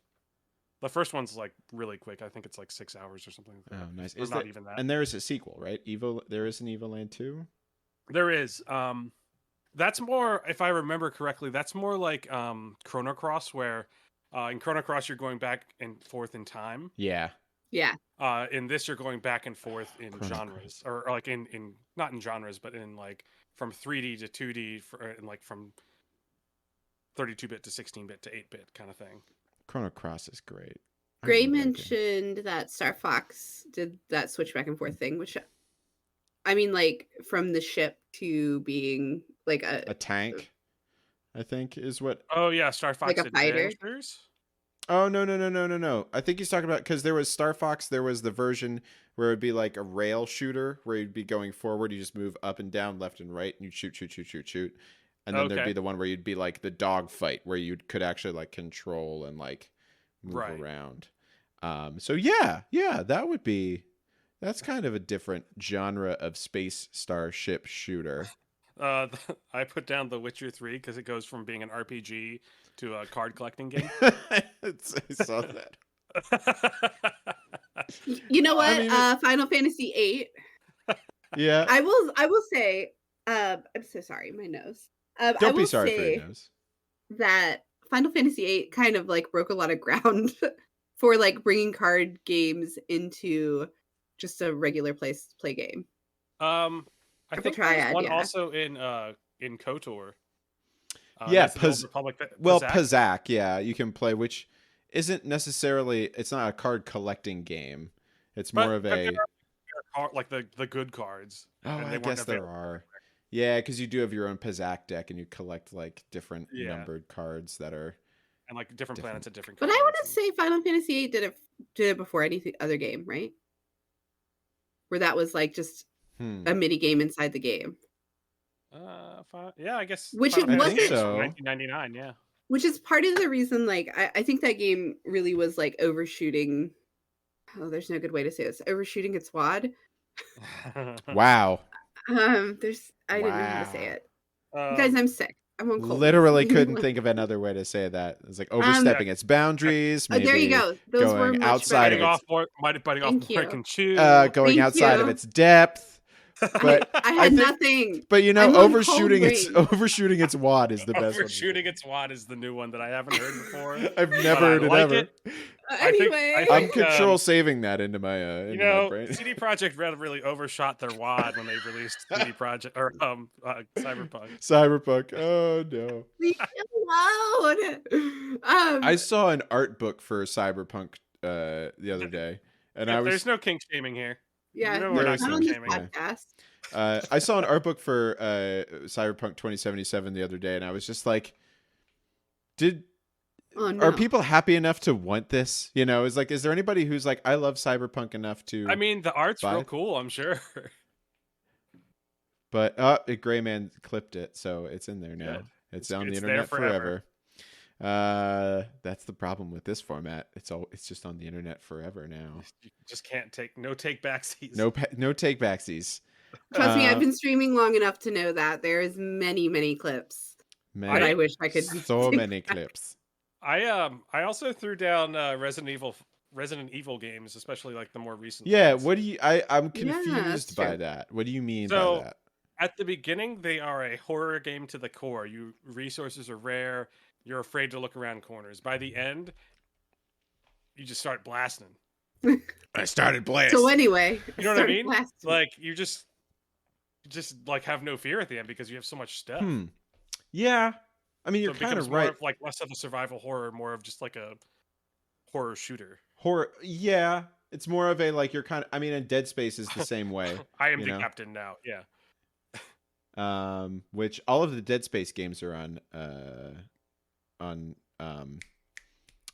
the first one's like really quick. I think it's like 6 hours or something. Oh, nice. Is not even that. And there is a sequel, right? There is an Evil Land 2? There is. That's more, if I remember correctly, that's more like Chrono Cross, where in Chrono Cross you're going back and forth in time. Yeah. Yeah. In this you're going back and forth in genres, or like in not in genres, but in like from 3D to 2D, and like from 32-bit to 16-bit to 8-bit kind of thing. Chrono Cross is great. Gray mentioned that Star Fox did that switch back and forth thing, which I mean, like from the ship to being like a tank, I think is what. Oh yeah, Star Fox like a fighter. Adventures. Oh no! I think he's talking about, because there was Star Fox. There was the version where it'd be like a rail shooter, where you'd be going forward. You just move up and down, left and right, and you'd shoot. And then there'd be the one where you'd be like the dog fight, where you could actually like control and like move around. So yeah, that's kind of a different genre of space starship shooter. I put down The Witcher 3 because it goes from being an RPG to a card collecting game. I saw that. You know what? I mean, Final Fantasy VIII. Yeah. I will say, I'm so sorry, my nose. Don't be sorry for your nose. That Final Fantasy VIII kind of like broke a lot of ground for like bringing card games into just a regular place to play game. I think there's one also in KOTOR. Yeah, Pazaak. Yeah, you can play, which isn't necessarily. It's not a card collecting game. It's more of a like the good cards. Oh, I guess there are. Yeah, because you do have your own Pazaak deck, and you collect like different numbered cards that are and like different planets at different. But I want to say Final Fantasy VIII did it before any other game, right? Where that was like just a mini game inside the game. Yeah, I guess. Which it wasn't. So. 1999, yeah. Which is part of the reason, like, I think that game really was like overshooting. Oh, there's no good way to say this. Overshooting its wad. Wow. I didn't know how to say it. Guys, I'm sick. I'm on cold. Literally couldn't think of another way to say that. It's like overstepping its boundaries. Maybe there you go. Those going were much outside better. of its biting off more can chew. Going outside of its depth. But I had nothing. But you know, overshooting its wad is the best one. Overshooting its wad is the new one that I haven't heard before. I've never heard it ever. Anyway, I'm control saving that into my my brain. CD Projekt Red really overshot their wad when they released CD Projekt or Cyberpunk. Cyberpunk. Oh no. Leave me alone. I saw an art book for Cyberpunk the other day, and there's no kink shaming here. Yeah, we're not on this podcast. I saw an art book for Cyberpunk 2077 the other day, and I was just like, are people happy enough to want this? You know, is there anybody who's like, I love Cyberpunk enough to? I mean, the art's real cool, I'm sure. But Gray Man clipped it, so it's in there now. Good. It's on the internet forever. That's the problem with this format. It's just on the internet forever now. You just can't take backsies. No take backsies. Trust me, I've been streaming long enough to know that there's many clips. But I wish I could. So many clips. I also threw down Resident Evil games, especially like the more recent. Yeah, ones. what do you? I'm confused by that. What do you mean by that? At the beginning, they are a horror game to the core. Resources are rare. You're afraid to look around corners. By the end, you just start blasting. I started blasting. So anyway, you know what I mean? Blasting. Like you just like have no fear at the end because you have so much stuff. Yeah, I mean you're kind of right. Like less of a survival horror, more of just like a horror shooter. Horror. Yeah, it's more of a like you're kind of. I mean, and Dead Space is the same way. I am you the know? captain now. Yeah. Which all of the Dead Space games are on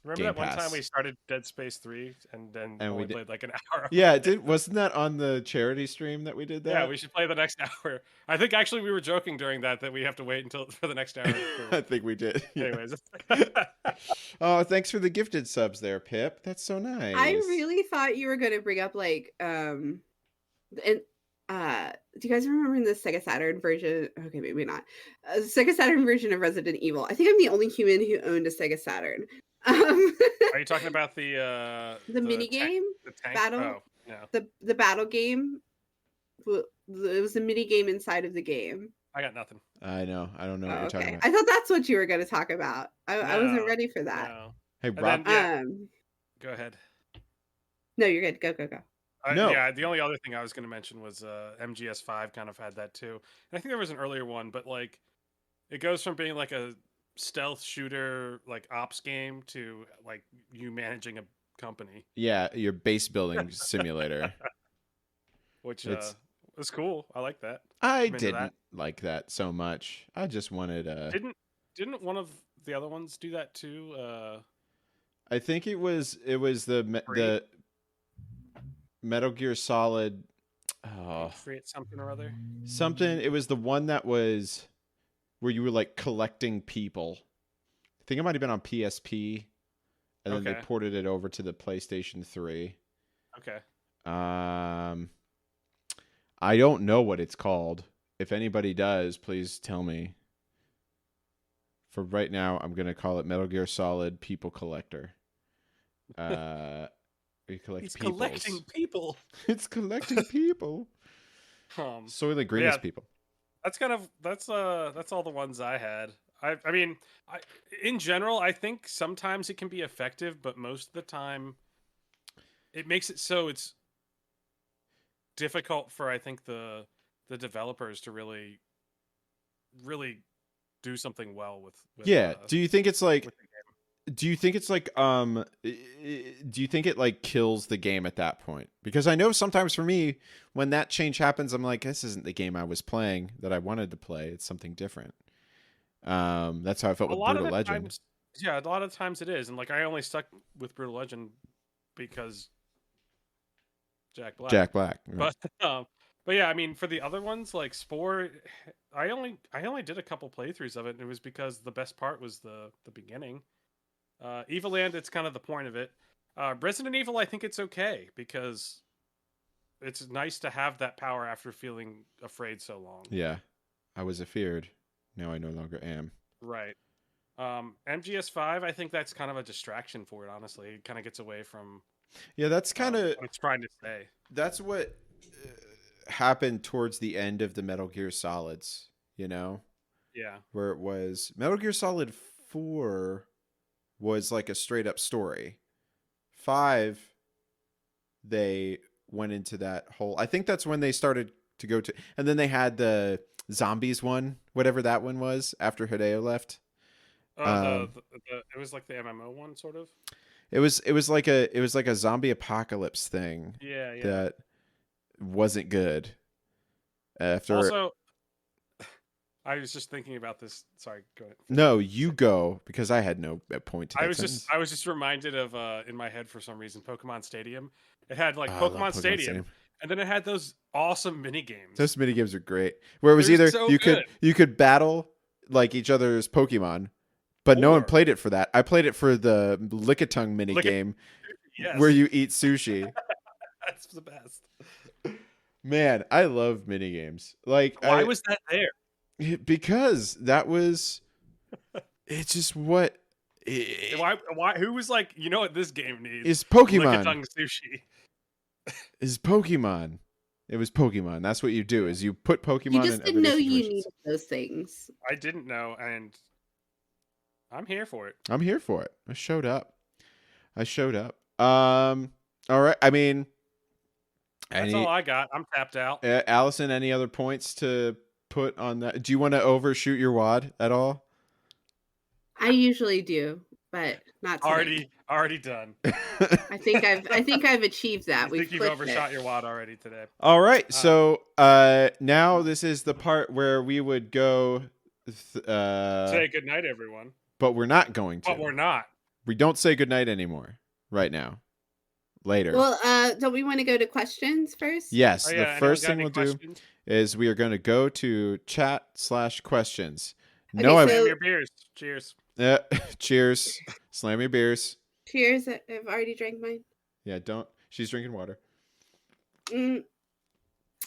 Remember Game that one time Pass, we started Dead Space 3 and then and we only did. played like an hour of Yeah, it it? did. Wasn't that on the charity stream that we did Yeah, that? we should play the next hour. I think actually we were joking during that we have to wait until for the next hour. I think we did. Yeah. Anyways. Oh, thanks for the gifted subs there, Pip. That's so nice. I really thought you were going to bring up like and do you guys remember the Sega Saturn version? Okay, maybe not. Sega Saturn version of Resident Evil. I think I'm the only human who owned a Sega Saturn. Are you talking about the mini game the tank? battle? Oh, no. The battle game. It was a mini game inside of the game. I got nothing. I know. I don't know what you're talking about. I thought that's what you were going to talk about. I wasn't ready for that. No. Hey, And Rob. then, go ahead. No, you're good. Go. No. Yeah, the only other thing I was going to mention was MGS5 kind of had that too. And I think there was an earlier one, but like it goes from being like a stealth shooter, like ops game to like you managing a company, Yeah, your base building simulator. which It's- was cool. I like that. I into didn't that. like that so much. I just wanted Didn't one of the other ones do that too? I think it was the Free? Metal Gear Solid. Oh, Free at something or other. something. It was the one that was where you were like collecting people. I think it might have been on PSP, and then they Okay. ported it over to the PlayStation 3. Okay. I don't know what it's called. If anybody does, please tell me. For right now, I'm gonna call it Metal Gear Solid People Collector. We collect He's peoples. collecting people. It's collecting people. Soy the greatest yeah. people. That's all the ones I had. I mean, in general, I think sometimes it can be effective, but most of the time, it makes it so it's difficult for I think the developers to really do something well with Yeah. Do you think it's like? with the game. Do you think it's like? Do you think it like kills the game at that point? Because I know sometimes for me, when that change happens, I'm like, this isn't the game I was playing that I wanted to play. It's something different. That's how I felt with Brutal Legend. Times, yeah, a lot of times it is, and like I only stuck with Brutal Legend because Jack Black. Jack Black. Right. But yeah, I mean, for the other ones like Spore, I only did a couple playthroughs of it, and it was because the best part was the beginning. Evil Land, it's kind of the point of it. Resident Evil, I think it's okay because it's nice to have that power after feeling afraid so long. Yeah, I was afeared. Now I no longer am. Right. MGS5, I think that's kind of a distraction for it. Honestly, it kind of gets away from. Yeah, that's kind of what it's trying to say. That's what happened towards the end of the Metal Gear Solids. You know. Yeah. Where it was Metal Gear Solid 4 was like a straight up story. 5, they went into that whole. I think that's when they started to go to, and then they had the zombies one, whatever that one was after Hideo left. It was like the MMO one, sort of. It was like a zombie apocalypse thing. Yeah. That wasn't good. After Also, I was just thinking about this. Sorry, go ahead. No, you go because I had no point to that. I was just reminded of in my head for some reason Pokemon Stadium. It had like Oh, I love Pokemon Stadium, and then it had those awesome mini games. Those mini games are great. Where it was They're either so you good. could battle like each other's Pokemon, but no one Or- played it for that. I played it for the Lickitung mini game Yes, where you eat sushi. that's the best. Man, I love mini games. Like Why was that there? because that was it's just what Why? Who was like, you know what this game needs? is Pokemon. Lickitung sushi. Is Pokemon. It was Pokemon. That's what you do is you put Pokemon You just in didn't know everyday you situations. needed those things. I didn't know, and I'm here for it. I'm here for it. I showed up. All right. I mean, That's all I got. I'm tapped out. Allison, any other points to put on that? Do you want to overshoot your wad at all? I usually do. but not today. Already done. I think I've achieved that. I We've think you've flipped overshot it. your wad already today. All right, so now this is the part where we would go, Say goodnight, everyone. but we're not going to. But we're not. We don't say goodnight anymore right now. Later. Well, don't we want to go to questions first? Yes, Oh, yeah. the Anyone first got thing any we'll do questions? is we are going to go to chat/questions. Okay, No, Slam so- your beers. Cheers. cheers. Slam your beers. Cheers. I've already drank mine. Yeah, don't. She's drinking water.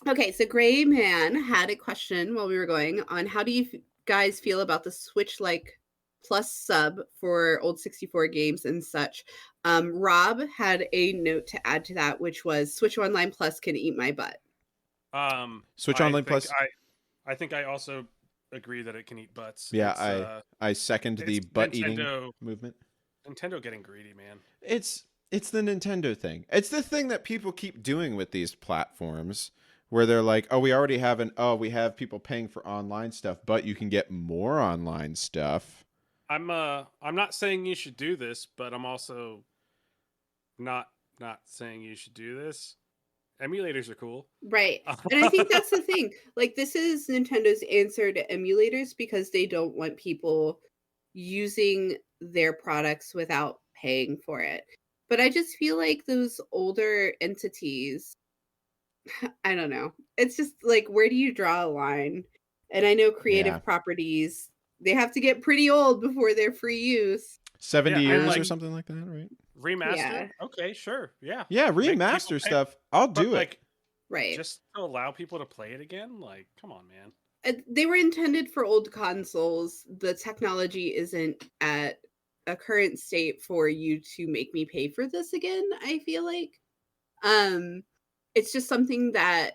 Okay, so Gray Man had a question while we were going on how do you guys feel about the Switch like plus sub for old 64 games and such. Rob had a note to add to that, which was Switch Online Plus can eat my butt. Switch I Online think Plus. I think I also agree that it can eat butts. Yeah, I second the it's butt eating Nintendo- movement. Nintendo getting greedy, man. It's the Nintendo thing. It's the thing that people keep doing with these platforms where they're like, "Oh, we already have we have people paying for online stuff, but you can get more online stuff." I'm not saying you should do this, but I'm also not saying you should do this. Emulators are cool. Right. And I think that's the thing. Like, this is Nintendo's answer to emulators because they don't want people using their products without paying for it. But I just feel like those older entities, I don't know. It's just like, where do you draw a line? And I know creative Yeah. properties, they have to get pretty old before they're free use. 70 Yeah, years like- or something like that, right? Remaster? Yeah. Okay, sure. Yeah. Yeah, Make people remaster pay- stuff. I'll But do it. like Right. just to allow people to play it again? Like, come on, man. They were intended for old consoles. The technology isn't at a current state for you to make me pay for this again, I feel like. It's just something that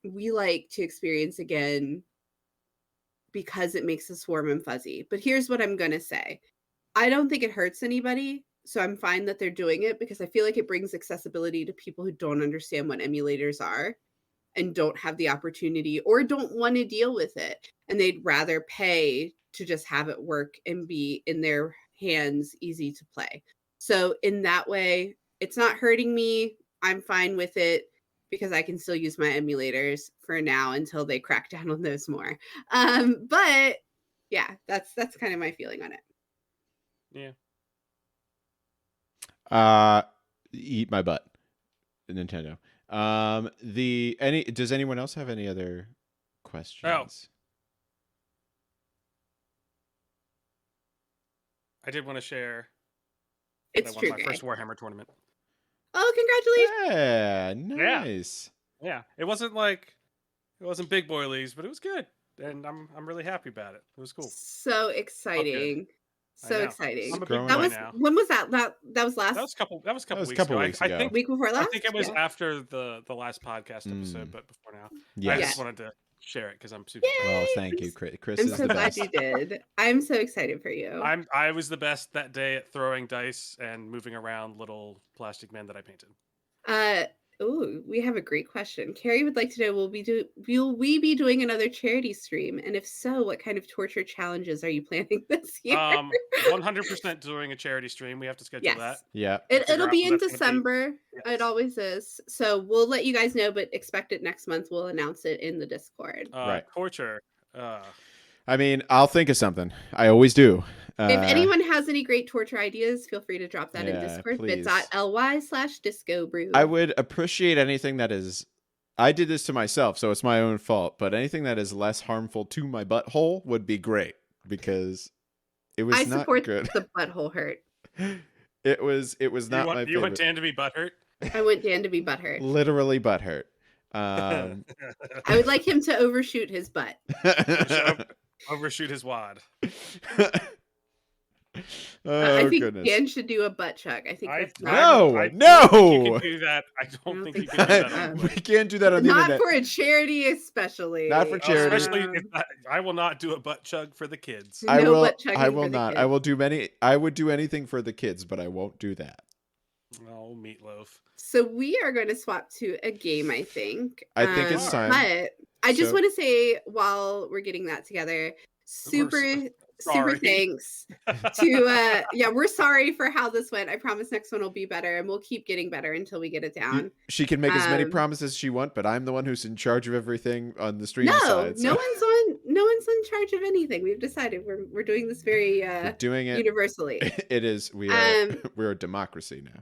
we like to experience again because it makes us warm and fuzzy. But here's what I'm going to say. I don't think it hurts anybody, so I'm fine that they're doing it because I feel like it brings accessibility to people who don't understand what emulators are and don't have the opportunity or don't want to deal with it. And they'd rather pay to just have it work and be in their hands, easy to play. So in that way, it's not hurting me. I'm fine with it because I can still use my emulators for now until they crack down on those more. But yeah, that's kind of my feeling on it. Yeah. Eat my butt, Nintendo. Does anyone else have any other questions? I did want to share It's that I true. won my Gray. first Warhammer tournament. Oh, congratulations. Yeah, nice. Yeah. It wasn't big boy leagues, but it was good. And I'm really happy about it. It was cool. So exciting. I So know. exciting. I'm a big Growing boy That was now. when was that? That was last That was a couple That was a weeks couple ago. weeks I ago. think week before last. I think it was Yeah. after the last podcast episode, but before now. I Yes. just wanted to share it because I'm super Yay! Well, thank you, Chris. Chris I'm is so the glad best. you did. I'm so excited for you. I was the best that day at throwing dice and moving around little plastic men that I painted. We have a great question. Carrie would like to know: will we be doing another charity stream? And if so, what kind of torture challenges are you planning this year? 100% doing a charity stream. We have to schedule Yes. that. Yeah. It'll figure be out in when that's gonna be. December. Yes. It always is. So we'll let you guys know, but expect it next month. We'll announce it in the Discord. Right. Torture. I mean, I'll think of something. I always do. If anyone has any great torture ideas, feel free to drop that in yeah, Discord. please. bit.ly/discobrew. I would appreciate anything that is. I did this to myself, so it's my own fault. But anything that is less harmful to my butthole would be great because it was I not support good. the butthole hurt. It was not my You want favorite. Dan to be butthurt? I want Dan to be butthurt. Literally butthurt. I would like him to overshoot his butt. Overshoot his wad. Oh, I think goodness. Dan should do a butt chuck. I think that's No, I no. don't think you can do that. I don't think you can do that. On We can't do that on the not internet. for a charity, especially. Not for charity. Especially, I will not do a butt chug for the kids. I No will. butt chugging I for will the not. kids. I will do many. I would do anything for the kids, but I won't do that. Oh, meatloaf. So we are going to swap to a game, I think. I think it's time. But I just So- want to say, while we're getting that together, super super Sorry. thanks to yeah, we're sorry for how this went. I promise next one will be better, and we'll keep getting better until we get it down. She can make as many Um, promises as she wants, but I'm the one who's in charge of everything on the stream No, side. So no one's in charge of anything. We've decided we're doing this very we're doing it. universally. It is. We are. Um, We're a democracy now.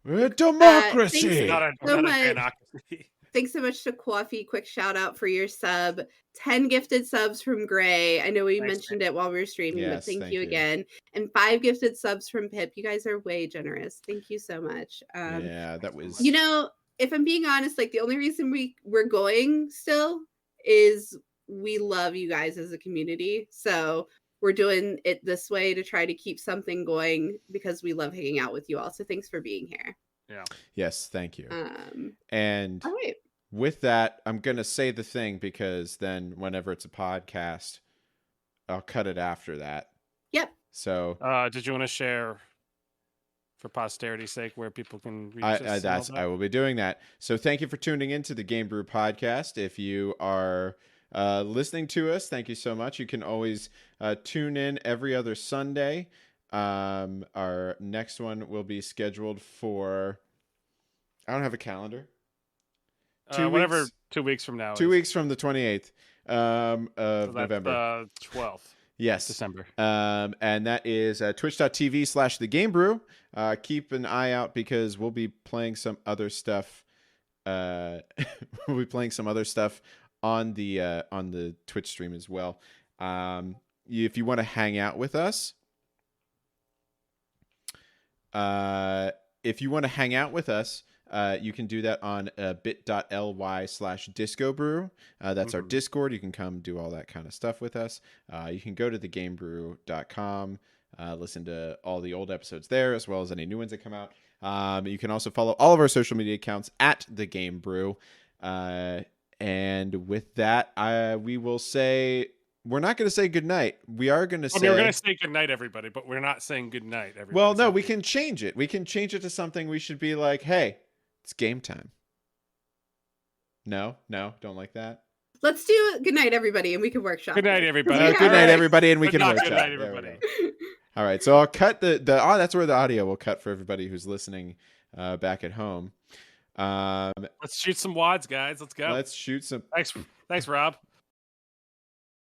We're a thanks democracy. Not a so much. fanocracy. Thanks so much to Coffee. Quick shout out for your sub. 10 gifted subs from Gray. I know we Thanks, mentioned it while we were streaming, Yes, but thank thank you you. again. And 5 gifted subs from Pip. You guys are way generous. Thank you so much. Yeah, that was. You know, if I'm being honest, like the only reason we're going still is we love you guys as a community. So we're doing it this way to try to keep something going because we love hanging out with you all. So thanks for being here. Yeah. Yes, thank you. Um, And all right. with that, I'm gonna say the thing because then whenever it's a podcast, I'll cut it after that. Yep. So Did you want to share, for posterity's sake, where people can reach us? and all I will be doing that. So thank you for tuning into the Game Brew podcast. If you are listening to us, thank you so much. You can always tune in every other Sunday. Our next one will be scheduled for. I don't have a calendar. 2 whatever weeks. 2 weeks from now. 2 weeks from the 28th of So that's November. 12th. Yes. December. And that is twitch.tv/thegambrew. Keep an eye out because we'll be playing some other stuff. We'll be playing some other stuff on the Twitch stream as well. If you want to hang out with us, you can do that on bit.ly/discobrew. That's our Discord. You can come do all that kind of stuff with us. You can go to thegamebrew.com, listen to all the old episodes there, as well as any new ones that come out. You can also follow all of our social media accounts at The Game Brew. And with that, we will say... We're not going to say goodnight. We are going to say... we're going to say goodnight, everybody, but we're not saying goodnight, everybody. Well, no, we can change it. We can change it to something we should be like, hey, it's game time. No, don't like that. Let's do good night, everybody, and we can workshop. Good night, everybody. Good night, everybody, and we Good can night, workshop. good night, There we everybody. go. All right, so I'll cut that's where the audio will cut for everybody who's listening back at home. Let's shoot some wads, guys. Let's go. Let's shoot some. Thanks, Rob.